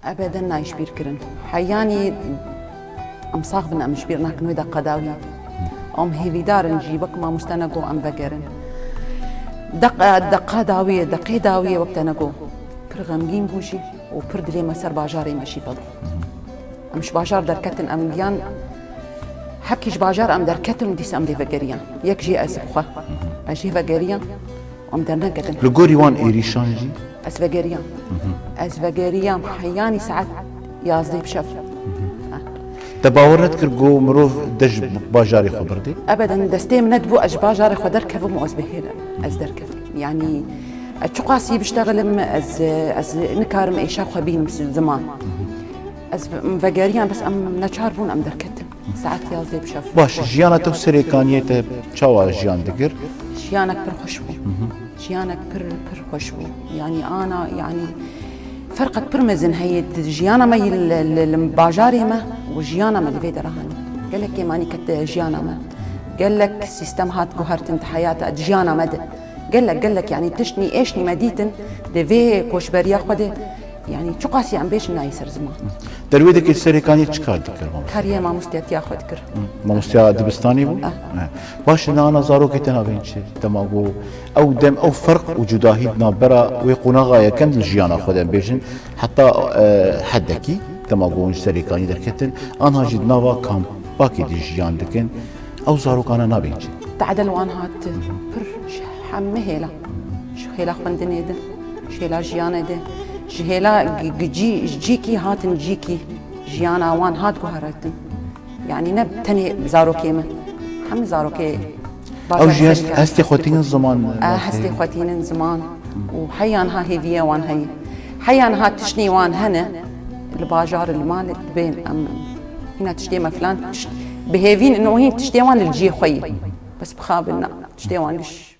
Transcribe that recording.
ابدا نايش بيركرن حياني ام صاغبن ام شبيرنا كنو دا قداوي ام هيفي دار نجيبك ما مستنقو ام بقرن دقه داويه دقي داويه وقت نقو پر غمگین بوشي و پر دلي مسر باجاري ماشي فضل امش باجار دركتن ام ديان حكيش باجار ام دركتن ديس ام دي فقريان يك جي اسبخه اجي فقريان ام درنا كتن لغوري وان ايريشانجي أزفقريان حياني ساعات يازدي بشف تباورت كرجو مروف دج باجاري خبردي أبدا دستي من ندبو أج باجاري خدر كفو مو أزبهير أزدر كف يعني أتشقاسي بشتغل أز نكارم إيشا خبين مثل زمان أزفقريان بس أم نشاربون أم دركتن ساعات يازدي بشف باش جيانا تو سريكانية تشاوا جيان دقر جيانك بر خوشبو جيانك بر خوشبو يعني أنا يعني فرقت برمزن هي جيانا ما الباجاري ما وجيانا ما اللي بيد رهاني قال لك ماني كت جيانا ما قال لك سيستم هات جوهرت انت حياتها جيانا مد قال لك يعني تشني ايشني مديتن دفي كوشبريا خده يعني شو قاسي عم بيش نايسر زمان درويدك السريكانية تشكال دكر كاريه ما مستيات ياخذ كر ما مستيات دبستاني بو باش انا زاروكي تنابين شي تماغو او دم او فرق وجداهيدنا برا ويقونا غايه كان الجيانا خدن بيجن حتى حدكي تماغو سريكاني دركتن انا جدنا كام باكي دي جيان دكن او زاروك انا نابين شي تعدل وان هات بر حمهيلا شهيلا خندني ده شيلا جيانا ده جهلا جيكي هاتن جيكي جيانا وان هات جوهرتن يعني نب تاني زاروكي من هم زاروكي او جي هستي خوتين زمان هستي خوتين زمان وحيان ها هيفيه وان هي حيان ها تشني وان هنا الباجار المال بين ام هنا تشتي ما فلان بهيفين انه هي تشتي وان الجي خوي بس بخابلنا تشتي وان